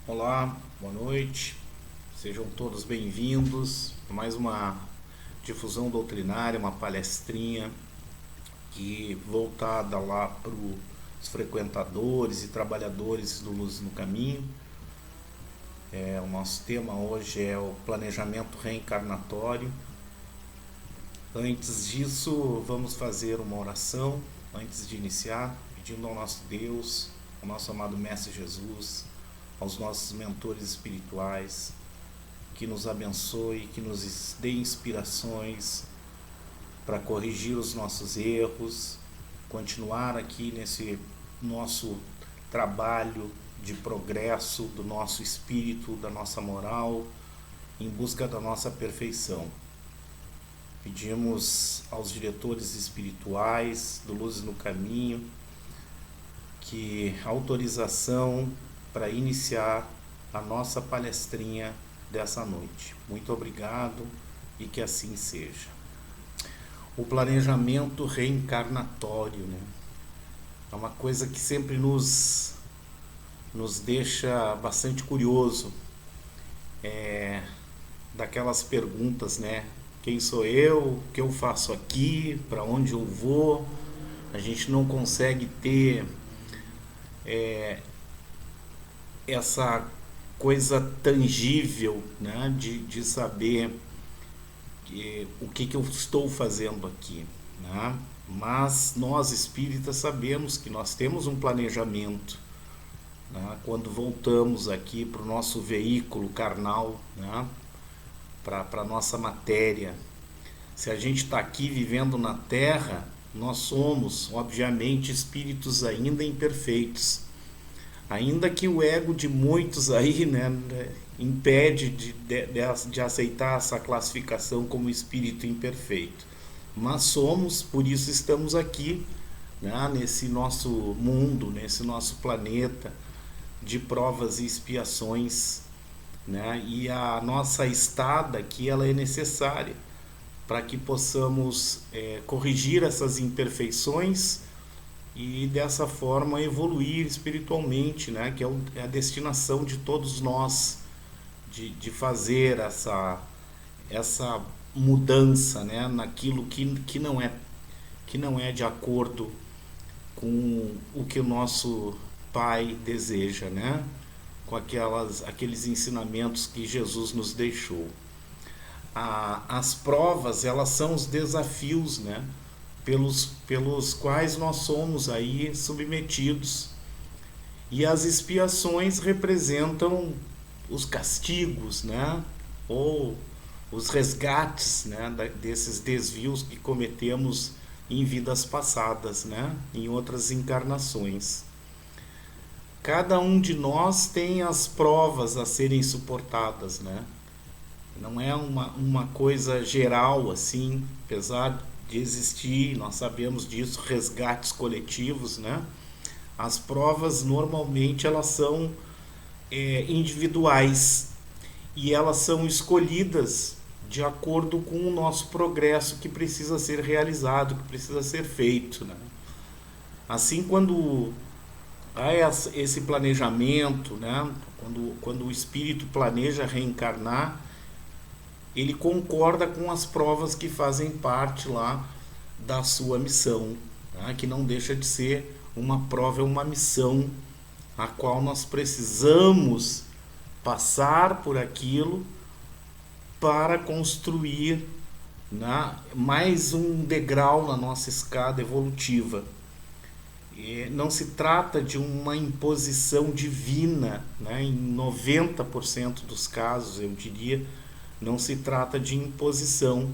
Olá, boa noite, sejam todos bem-vindos a mais uma difusão doutrinária, uma palestrinha voltada lá para os frequentadores e trabalhadores do Luz no Caminho. O nosso tema hoje é o planejamento reencarnatório. Antes disso, vamos fazer uma oração, antes de iniciar, pedindo ao nosso Deus, ao nosso amado Mestre Jesus, aos nossos mentores espirituais, que nos abençoe, que nos dê inspirações para corrigir os nossos erros, continuar aqui nesse nosso trabalho de progresso do nosso espírito, da nossa moral, em busca da nossa perfeição. Pedimos aos diretores espirituais do Luz no Caminho que autorização para iniciar a nossa palestrinha dessa noite. Muito obrigado e que assim seja. O planejamento reencarnatório, né? É uma coisa que sempre nos deixa bastante curioso. Daquelas perguntas, né? Quem sou eu? O que eu faço aqui? Para onde eu vou? A gente não consegue ter essa coisa tangível, né, de saber o que eu estou fazendo aqui, né? Mas nós espíritas sabemos que nós temos um planejamento, né, quando voltamos aqui para o nosso veículo carnal, né, para a nossa matéria. Se a gente está aqui vivendo na Terra, nós somos, obviamente, espíritos ainda imperfeitos. Ainda que o ego de muitos aí, né, impede de aceitar essa classificação como espírito imperfeito. Mas somos, por isso estamos aqui, né, nesse nosso mundo, nesse nosso planeta de provas e expiações, né, e a nossa estada aqui ela é necessária para que possamos corrigir essas imperfeições e dessa forma evoluir espiritualmente, né? Que é a destinação de todos nós, de fazer essa mudança, né? Naquilo que não é de acordo com o que o nosso Pai deseja, né? Com aqueles ensinamentos que Jesus nos deixou. As provas, elas são os desafios, né? Pelos quais nós somos aí submetidos. E as expiações representam os castigos, né? Ou os resgates, né? Desses desvios que cometemos em vidas passadas, né? Em outras encarnações. Cada um de nós tem as provas a serem suportadas, né? Não é uma coisa geral assim, apesar de existir, nós sabemos disso, resgates coletivos, né? As provas normalmente elas são individuais e elas são escolhidas de acordo com o nosso progresso que precisa ser realizado, que precisa ser feito, né? Assim, quando há esse planejamento, né? Quando o espírito planeja reencarnar, ele concorda com as provas que fazem parte lá da sua missão, tá? Que não deixa de ser uma prova, é uma missão a qual nós precisamos passar por aquilo para construir, né, mais um degrau na nossa escada evolutiva. E não se trata de uma imposição divina, né? Em 90% dos casos, eu diria, não se trata de imposição,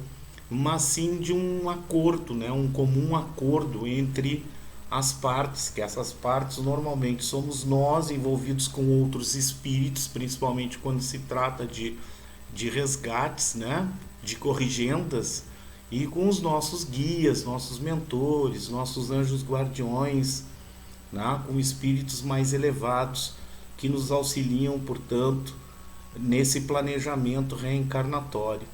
mas sim de um acordo, né? Um comum acordo entre as partes, que essas partes normalmente somos nós envolvidos com outros espíritos, principalmente quando se trata de resgates, né? De corrigendas, e com os nossos guias, nossos mentores, nossos anjos guardiões, né? Com espíritos mais elevados que nos auxiliam, portanto, nesse planejamento reencarnatório.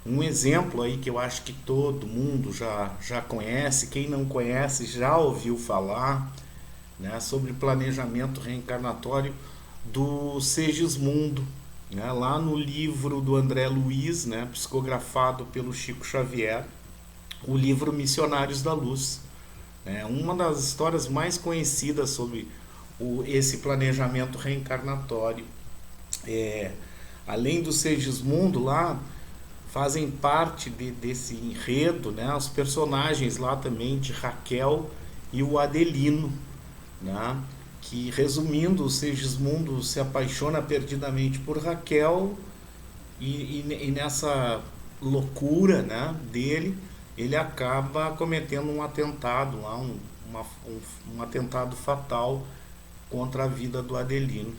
Um exemplo aí que eu acho que todo mundo já conhece, quem não conhece já ouviu falar, né, sobre planejamento reencarnatório, do Segismundo, né, lá no livro do André Luiz, né, psicografado pelo Chico Xavier, o livro Missionários da Luz. É uma das histórias mais conhecidas sobre esse planejamento reencarnatório. É, além do Segismundo lá, fazem parte desse enredo, né, os personagens lá também de Raquel e o Adelino, né, que, resumindo, o Segismundo se apaixona perdidamente por Raquel e nessa loucura, né, dele, ele acaba cometendo um atentado lá, um atentado fatal contra a vida do Adelino.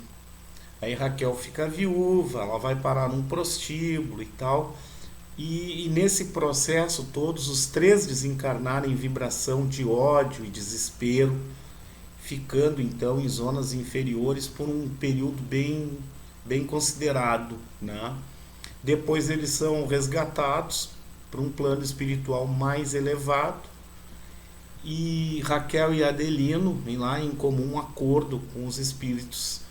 Aí Raquel fica viúva, ela vai parar num prostíbulo e tal. E nesse processo, todos os três desencarnaram em vibração de ódio e desespero, ficando então em zonas inferiores por um período bem considerado, né? Depois eles são resgatados para um plano espiritual mais elevado e Raquel e Adelino vêm lá em comum acordo com os espíritos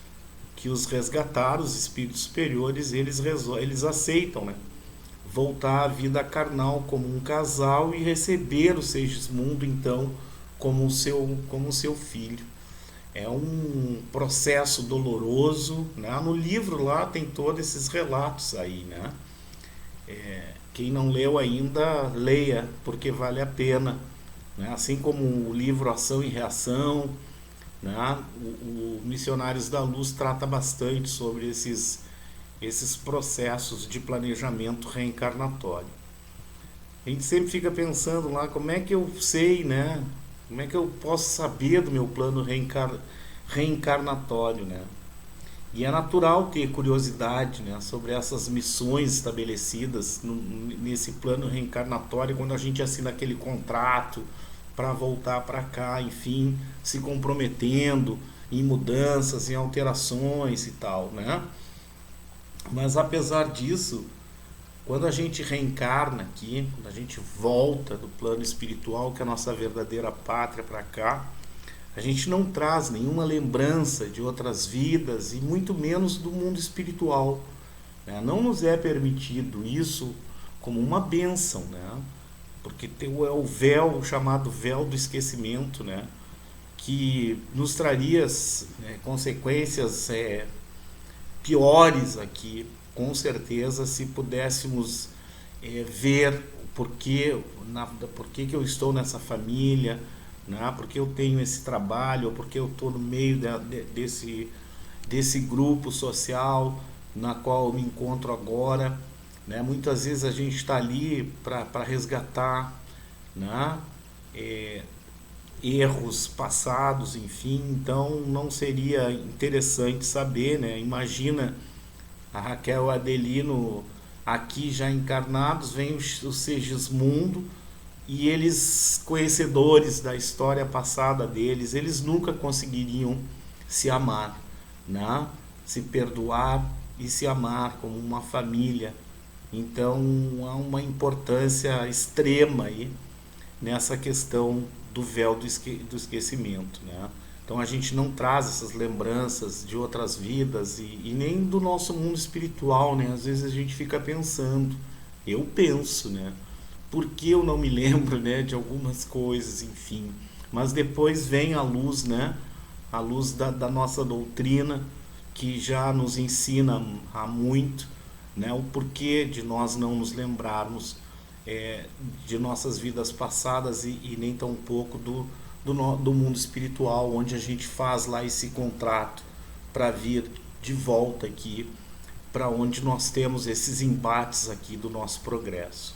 que os resgataram, os espíritos superiores, eles aceitam, né, voltar à vida carnal como um casal e receber o Segismundo então como seu filho. É um processo doloroso, né? No livro lá tem todos esses relatos aí, né? Quem não leu ainda, leia, porque vale a pena, né? Assim como o livro Ação e Reação, né? O Missionários da Luz trata bastante sobre esses processos de planejamento reencarnatório. A gente sempre fica pensando lá, como é que eu sei, né? Como é que eu posso saber do meu plano reencarnatório, né? E é natural ter curiosidade, né, sobre essas missões estabelecidas nesse plano reencarnatório, quando a gente assina aquele contrato para voltar para cá, enfim, se comprometendo em mudanças, em alterações e tal, né? Mas apesar disso, quando a gente reencarna aqui, quando a gente volta do plano espiritual, que é a nossa verdadeira pátria, para cá, a gente não traz nenhuma lembrança de outras vidas e muito menos do mundo espiritual, né? Não nos é permitido isso como uma bênção, né? Porque é o véu, o chamado véu do esquecimento, né, que nos traria, né, consequências piores aqui, com certeza, se pudéssemos ver por que eu estou nessa família, né, por que eu tenho esse trabalho, ou por que eu estou no meio desse grupo social na qual eu me encontro agora, né? Muitas vezes a gente está ali para resgatar, né, erros passados, enfim, então não seria interessante saber, né? Imagina a Raquel e o Adelino aqui já encarnados, vem o Segismundo e eles, conhecedores da história passada deles, eles nunca conseguiriam se amar, né? Se perdoar e se amar como uma família. Então há uma importância extrema aí nessa questão do véu do esquecimento, né? Então a gente não traz essas lembranças de outras vidas e nem do nosso mundo espiritual, né? Às vezes a gente fica pensando, eu penso, né? Por que eu não me lembro, né, de algumas coisas, enfim. Mas depois vem a luz, né? A luz da nossa doutrina, que já nos ensina há muito, né, o porquê de nós não nos lembrarmos de nossas vidas passadas e nem tão pouco do mundo espiritual, onde a gente faz lá esse contrato para vir de volta aqui, para onde nós temos esses embates aqui do nosso progresso.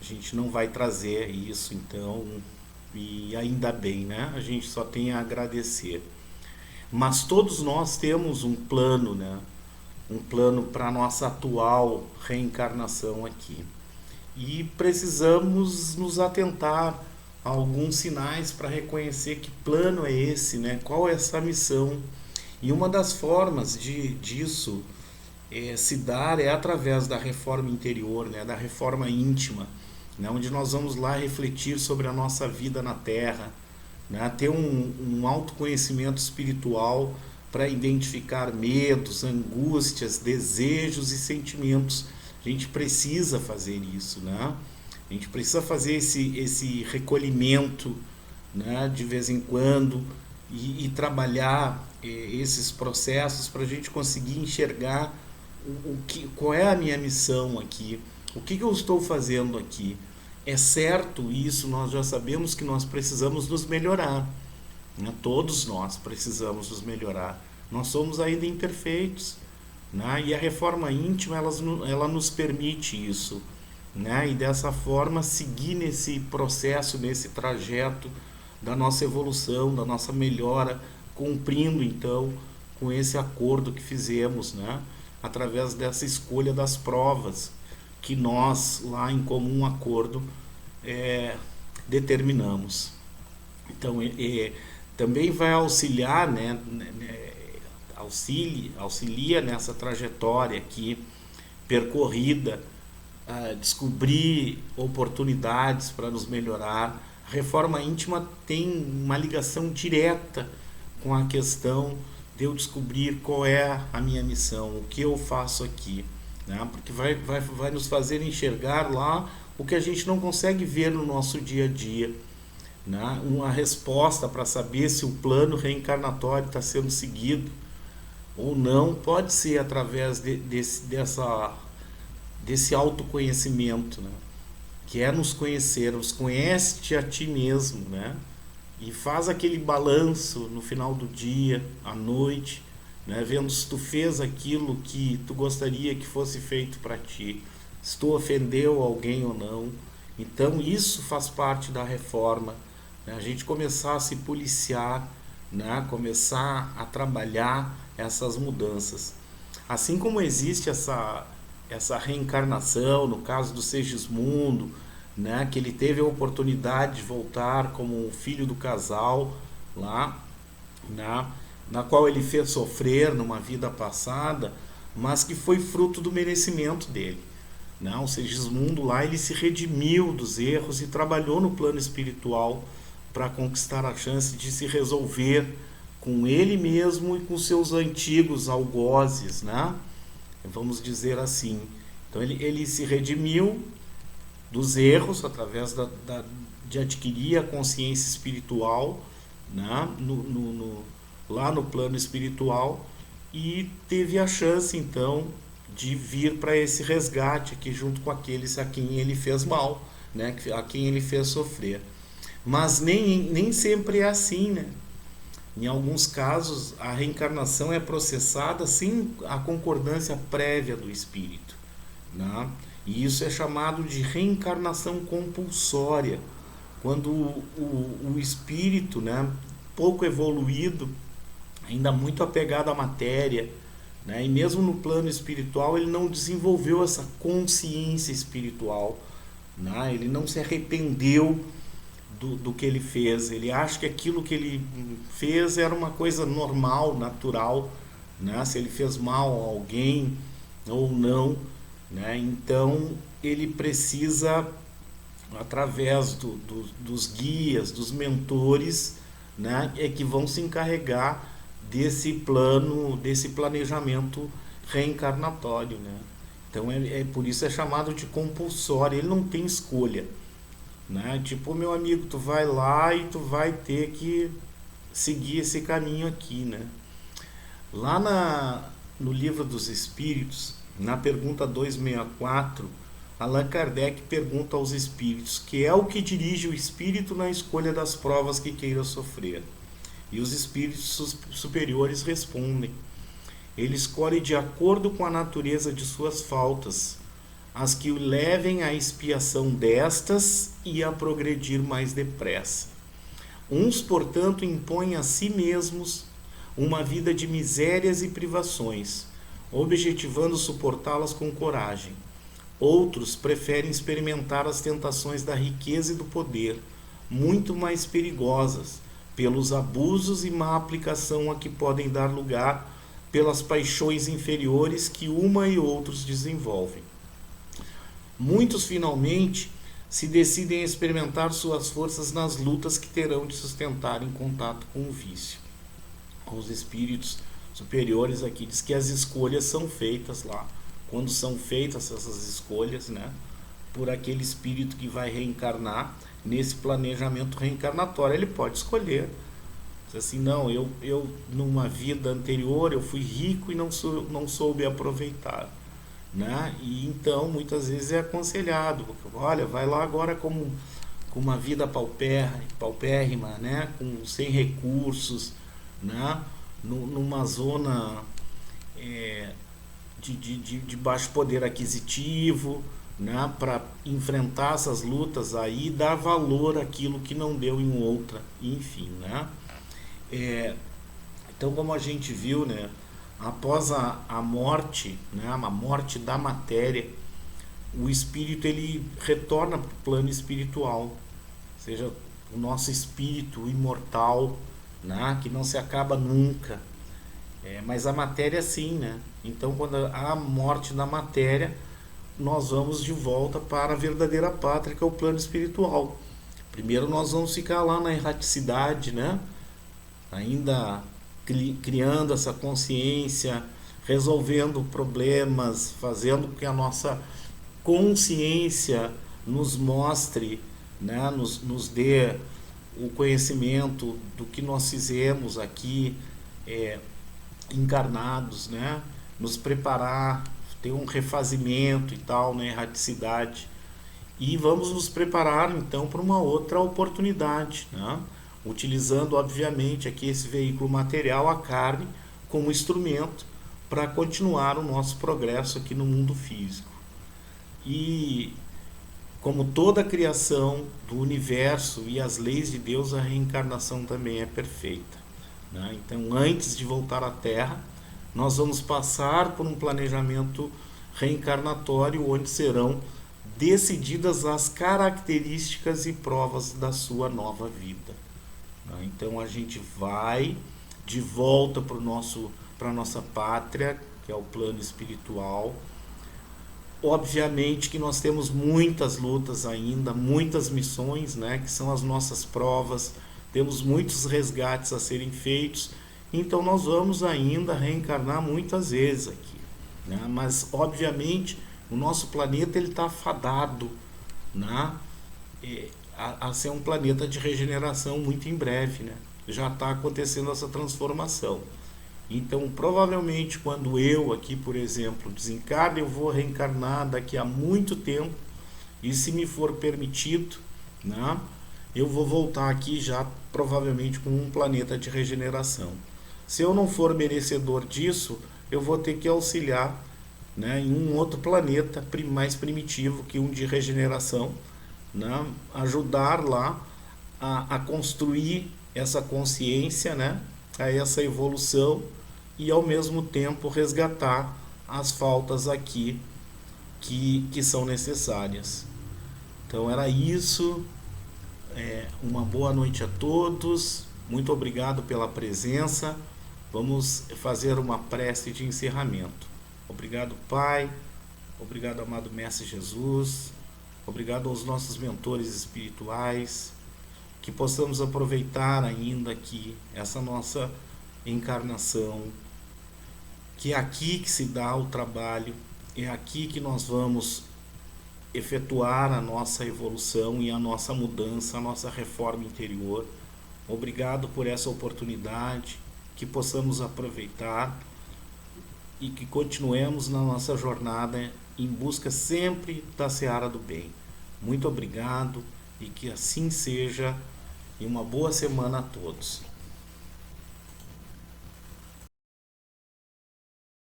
A gente não vai trazer isso, então, e ainda bem, né? A gente só tem a agradecer. Mas todos nós temos um plano, né? Um plano para a nossa atual reencarnação aqui. E precisamos nos atentar a alguns sinais para reconhecer que plano é esse, né? Qual é essa missão. E uma das formas disso se dar é através da reforma interior, né? Da reforma íntima, né? Onde nós vamos lá refletir sobre a nossa vida na Terra, né? Ter um autoconhecimento espiritual para identificar medos, angústias, desejos e sentimentos. A gente precisa fazer isso, né? A gente precisa fazer esse recolhimento, né, de vez em quando e trabalhar esses processos para a gente conseguir enxergar qual é a minha missão aqui, o que eu estou fazendo aqui. É certo isso, nós já sabemos que nós precisamos nos melhorar, né? Todos nós precisamos nos melhorar. Nós somos ainda imperfeitos, né? E a reforma íntima ela nos permite isso, né? E dessa forma seguir nesse processo, nesse trajeto da nossa evolução, da nossa melhora, cumprindo então com esse acordo que fizemos, né? Através dessa escolha das provas que nós lá em comum acordo determinamos. Então também vai auxiliar, né? Auxilia nessa trajetória aqui percorrida, descobrir oportunidades para nos melhorar. A reforma íntima tem uma ligação direta com a questão de eu descobrir qual é a minha missão, o que eu faço aqui, né? Porque vai nos fazer enxergar lá o que a gente não consegue ver no nosso dia a dia, né? Uma resposta para saber se o plano reencarnatório está sendo seguido ou não, pode ser através desse autoconhecimento, né? Que é nos conhecermos, conhece-te a ti mesmo, né? E faz aquele balanço no final do dia, à noite, né? Vendo se tu fez aquilo que tu gostaria que fosse feito para ti, se tu ofendeu alguém ou não. Então isso faz parte da reforma, né? A gente começar a se policiar, né? Começar a trabalhar essas mudanças. Assim como existe essa reencarnação, no caso do Segismundo, né, que ele teve a oportunidade de voltar como filho do casal lá, na qual ele fez sofrer numa vida passada, mas que foi fruto do merecimento dele, né? O Segismundo lá, ele se redimiu dos erros e trabalhou no plano espiritual para conquistar a chance de se resolver com ele mesmo e com seus antigos algozes, né? Vamos dizer assim. Então ele se redimiu dos erros através de adquirir a consciência espiritual, né? Lá no plano espiritual, e teve a chance então de vir para esse resgate aqui junto com aqueles a quem ele fez mal, né? A quem ele fez sofrer. Mas nem sempre é assim, né? Em alguns casos, a reencarnação é processada sem a concordância prévia do espírito, né? E isso é chamado de reencarnação compulsória, quando o espírito, né, pouco evoluído, ainda muito apegado à matéria, né, e mesmo no plano espiritual ele não desenvolveu essa consciência espiritual, né? Ele não se arrependeu do que ele fez, ele acha que aquilo que ele fez era uma coisa normal, natural, né? Se ele fez mal a alguém ou não, né? Então ele precisa, através dos guias, dos mentores, né, que vão se encarregar desse plano, desse planejamento reencarnatório, né? Então por isso é chamado de compulsório, ele não tem escolha, né? Tipo, meu amigo, tu vai lá e tu vai ter que seguir esse caminho aqui, né? Lá no Livro dos Espíritos, na pergunta 264, Allan Kardec pergunta aos espíritos que é o que dirige o espírito na escolha das provas que queira sofrer. E os espíritos superiores respondem: ele escolhe de acordo com a natureza de suas faltas, as que o levem à expiação destas e a progredir mais depressa. Uns, portanto, impõem a si mesmos uma vida de misérias e privações, objetivando suportá-las com coragem. Outros preferem experimentar as tentações da riqueza e do poder, muito mais perigosas, pelos abusos e má aplicação a que podem dar lugar pelas paixões inferiores que uma e outros desenvolvem. Muitos, finalmente, se decidem a experimentar suas forças nas lutas que terão de sustentar em contato com o vício. Os espíritos superiores aqui diz que as escolhas são feitas lá. Quando são feitas essas escolhas, né, por aquele espírito que vai reencarnar nesse planejamento reencarnatório, ele pode escolher. Diz assim, não, eu numa vida anterior eu fui rico e não soube aproveitar, né? E então muitas vezes é aconselhado, olha, vai lá agora com uma vida paupérrima, né? Sem recursos, né? Numa zona de baixo poder aquisitivo, né? Para enfrentar essas lutas aí, dar valor àquilo que não deu em outra, enfim, né? Então, como a gente viu, né? Após a morte, né? A morte da matéria, o espírito ele retorna para o plano espiritual, ou seja, o nosso espírito imortal, né? Que não se acaba nunca. Mas a matéria sim, né? Então, quando há a morte da matéria, nós vamos de volta para a verdadeira pátria, que é o plano espiritual. Primeiro nós vamos ficar lá na erraticidade, né? Ainda criando essa consciência, resolvendo problemas, fazendo com que a nossa consciência nos mostre, né? Nos dê o conhecimento do que nós fizemos aqui, encarnados, né? Nos preparar, ter um refazimento e tal, né? Erraticidade. E vamos nos preparar então para uma outra oportunidade, né? Utilizando obviamente aqui esse veículo material, a carne, como instrumento para continuar o nosso progresso aqui no mundo físico. E como toda a criação do universo e as leis de Deus, a reencarnação também é perfeita, né? Então, antes de voltar à Terra, nós vamos passar por um planejamento reencarnatório onde serão decididas as características e provas da sua nova vida. Então a gente vai de volta para a nossa pátria, que é o plano espiritual. Obviamente que nós temos muitas lutas ainda, muitas missões, né, que são as nossas provas, temos muitos resgates a serem feitos, então nós vamos ainda reencarnar muitas vezes aqui, né? Mas obviamente o nosso planeta ele está fadado, né, a ser um planeta de regeneração muito em breve, né? Já está acontecendo essa transformação. Então, provavelmente, quando eu aqui, por exemplo, desencarno, eu vou reencarnar daqui a muito tempo, e se me for permitido, né, eu vou voltar aqui já provavelmente com um planeta de regeneração. Se eu não for merecedor disso, eu vou ter que auxiliar, né, em um outro planeta mais primitivo que um de regeneração, né, ajudar lá a construir essa consciência, né, a essa evolução e ao mesmo tempo resgatar as faltas aqui que são necessárias. Então era isso. Uma boa noite a todos. Muito obrigado pela presença. Vamos fazer uma prece de encerramento. Obrigado, Pai. Obrigado, amado Mestre Jesus. Obrigado aos nossos mentores espirituais. Que possamos aproveitar ainda aqui essa nossa encarnação. Que é aqui que se dá o trabalho. É aqui que nós vamos efetuar a nossa evolução e a nossa mudança, a nossa reforma interior. Obrigado por essa oportunidade. Que possamos aproveitar e que continuemos na nossa jornada em busca sempre da seara do bem. Muito obrigado e que assim seja, e uma boa semana a todos.